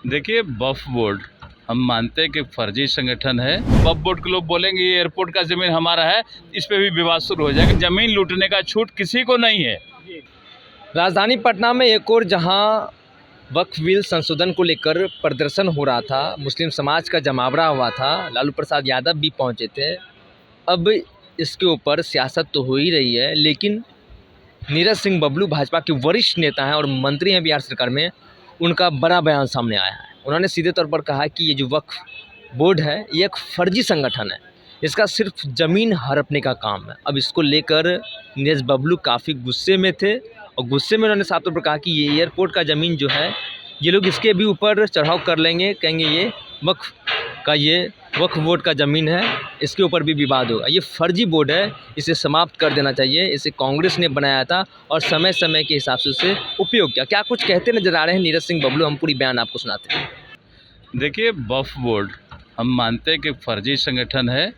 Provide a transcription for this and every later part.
देखिए, वक्फ बोर्ड हम मानते हैं कि फर्जी संगठन है। वक्फ बोर्ड के लोग बोलेंगे ये एयरपोर्ट का ज़मीन हमारा है, इस पे भी विवाद शुरू हो जाएगा। ज़मीन लूटने का छूट किसी को नहीं है। राजधानी पटना में एक और जहां वक्फ बिल संशोधन को लेकर प्रदर्शन हो रहा था, मुस्लिम समाज का जमावड़ा हुआ था, लालू प्रसाद यादव भी पहुंचे थे। अब इसके ऊपर सियासत तो हो ही रही है, लेकिन नीरज सिंह बबलू भाजपा के वरिष्ठ नेता हैं और मंत्री हैं बिहार सरकार में, उनका बड़ा बयान सामने आया है। उन्होंने सीधे तौर पर कहा कि ये जो वक्फ बोर्ड है ये एक फर्जी संगठन है, इसका सिर्फ ज़मीन हड़पने का काम है। अब इसको लेकर नीरज बबलू काफ़ी गुस्से में थे और गुस्से में उन्होंने साफ तौर पर कहा कि ये एयरपोर्ट का ज़मीन जो है ये लोग इसके भी ऊपर चढ़ाव कर लेंगे, कहेंगे ये वक्फ बोर्ड का ज़मीन है, इसके ऊपर भी विवाद होगा। ये फर्जी बोर्ड है, इसे समाप्त कर देना चाहिए। इसे कांग्रेस ने बनाया था और समय समय के हिसाब से उसे उपयोग किया। क्या कुछ कहते नजर आ रहे हैं नीरज सिंह बबलू, हम पूरी बयान आपको सुनाते हैं। देखिए, वक्फ बोर्ड हम मानते हैं कि फर्जी संगठन है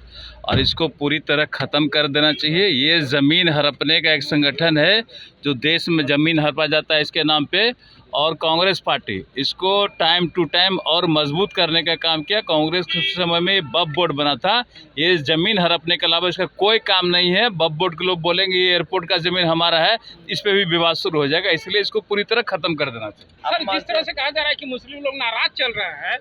और इसको पूरी तरह ख़त्म कर देना चाहिए। ये ज़मीन हड़पने का एक संगठन है जो देश में ज़मीन हड़पा जाता है इसके नाम पे, और कांग्रेस पार्टी इसको टाइम टू टाइम और मजबूत करने का काम किया। कांग्रेस के समय में वक्फ बोर्ड बना था। ये ज़मीन हड़पने के अलावा इसका कोई काम नहीं है। वक्फ बोर्ड के लोग बोलेंगे ये एयरपोर्ट का ज़मीन हमारा है, इस पे भी विवाद शुरू हो जाएगा, इसलिए इसको पूरी तरह ख़त्म कर देना चाहिए। सर, जिस तरह से कहा जा रहा है कि मुस्लिम लोग नाराज चल रहे हैं,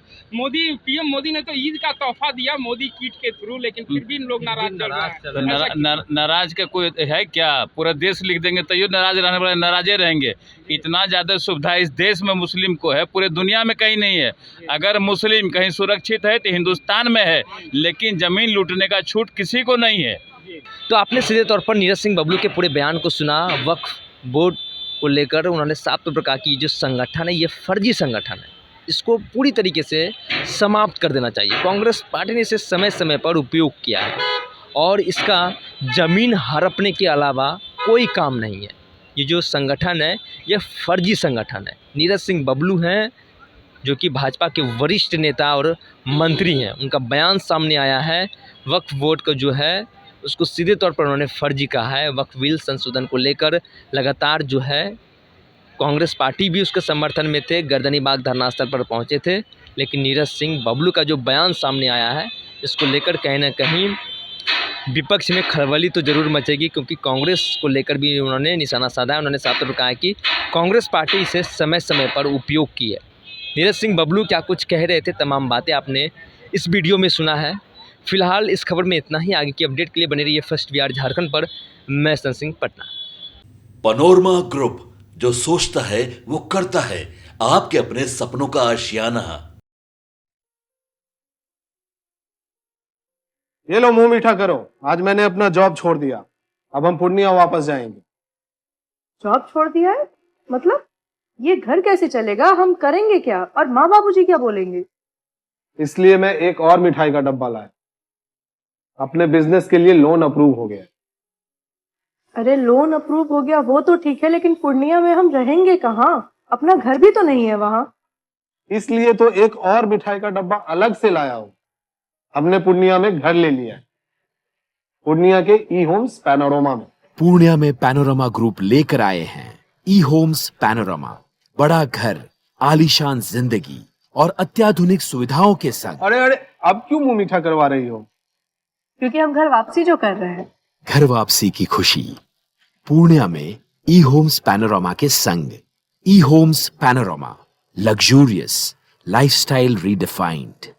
पीएम मोदी ने तो ईद का तोहफा दिया मोदी किट के थ्रू, लेकिन फिर भी लोग नाराज चल रहे हैं। नाराज का कोई है क्या? पूरा देश लिख देंगे तैयो नाराज रहने वाले नाराजे रहेंगे। इतना ज़्यादा सुविधा इस देश में मुस्लिम को है, पूरे दुनिया में कहीं नहीं है। अगर मुस्लिम कहीं सुरक्षित है तो हिंदुस्तान में है, लेकिन ज़मीन लूटने का छूट किसी को नहीं है। तो आपने सीधे तौर पर नीरज सिंह बबलू के पूरे बयान को सुना। वक्फ बोर्ड को लेकर उन्होंने साफ तौर पर कहा कि ये जो संगठन है ये फर्जी संगठन है, इसको पूरी तरीके से समाप्त कर देना चाहिए। कांग्रेस पार्टी ने इसे समय समय पर उपयोग किया है और इसका ज़मीन हड़पने के अलावा कोई काम नहीं है। ये जो संगठन है ये फर्जी संगठन है। नीरज सिंह बबलू हैं जो कि भाजपा के वरिष्ठ नेता और मंत्री हैं, उनका बयान सामने आया है। वक्फ बोर्ड का जो है उसको सीधे तौर पर उन्होंने फर्जी कहा है। वक्फ बिल संशोधन को लेकर लगातार जो है कांग्रेस पार्टी भी उसके समर्थन में थे, गर्दनीबाग धरना स्थल पर पहुंचे थे, लेकिन नीरज सिंह बबलू का जो बयान सामने आया है इसको लेकर कहीं ना कहीं विपक्ष में खलबली तो ज़रूर मचेगी, क्योंकि कांग्रेस को लेकर भी उन्होंने निशाना साधा है। उन्होंने साफ तौर पर कहा है कि कांग्रेस पार्टी इसे समय समय पर उपयोग की है। नीरज सिंह बबलू क्या कुछ कह रहे थे, तमाम बातें आपने इस वीडियो में सुना है। फिलहाल इस खबर में इतना ही। आगे की अपडेट के लिए बने रहिए फर्स्ट बिहार झारखंड पर। मैं सन सिंह, पटना। पनोरमा ग्रुप, जो सोचता है वो करता है। आपके अपने सपनों का आशियाना। ये लो, मुंह मीठा करो। आज मैंने अपना जॉब छोड़ दिया, अब हम पूर्णिया वापस जाएंगे। जॉब छोड़ दिया है? मतलब ये घर कैसे चलेगा? हम करेंगे क्या? और माँ बाबूजी क्या बोलेंगे? इसलिए मैं एक और मिठाई का डब्बा लाया। अपने बिजनेस के लिए लोन अप्रूव हो गया। अरे लोन अप्रूव हो गया वो तो ठीक है, लेकिन पूर्णिया में हम रहेंगे कहाँ? अपना घर भी तो नहीं है वहाँ। इसलिए तो एक और मिठाई का डब्बा अलग से लाया हूँ। हमने पूर्णिया में घर ले लिया है, पूर्णिया के ई होम्स पैनोरमा में। पूर्णिया में पैनोरमा ग्रुप लेकर आए हैं ई होम्स पैनोरमा। बड़ा घर, आलीशान जिंदगी और अत्याधुनिक सुविधाओं के संग। अरे अब क्यों मुंह मीठा करवा रही हो? क्योंकि हम घर वापसी जो कर रहे हैं। घर वापसी की खुशी पूर्णिया में ई होम्स पैनोरमा के संग। ई homes panorama, luxurious lifestyle redefined.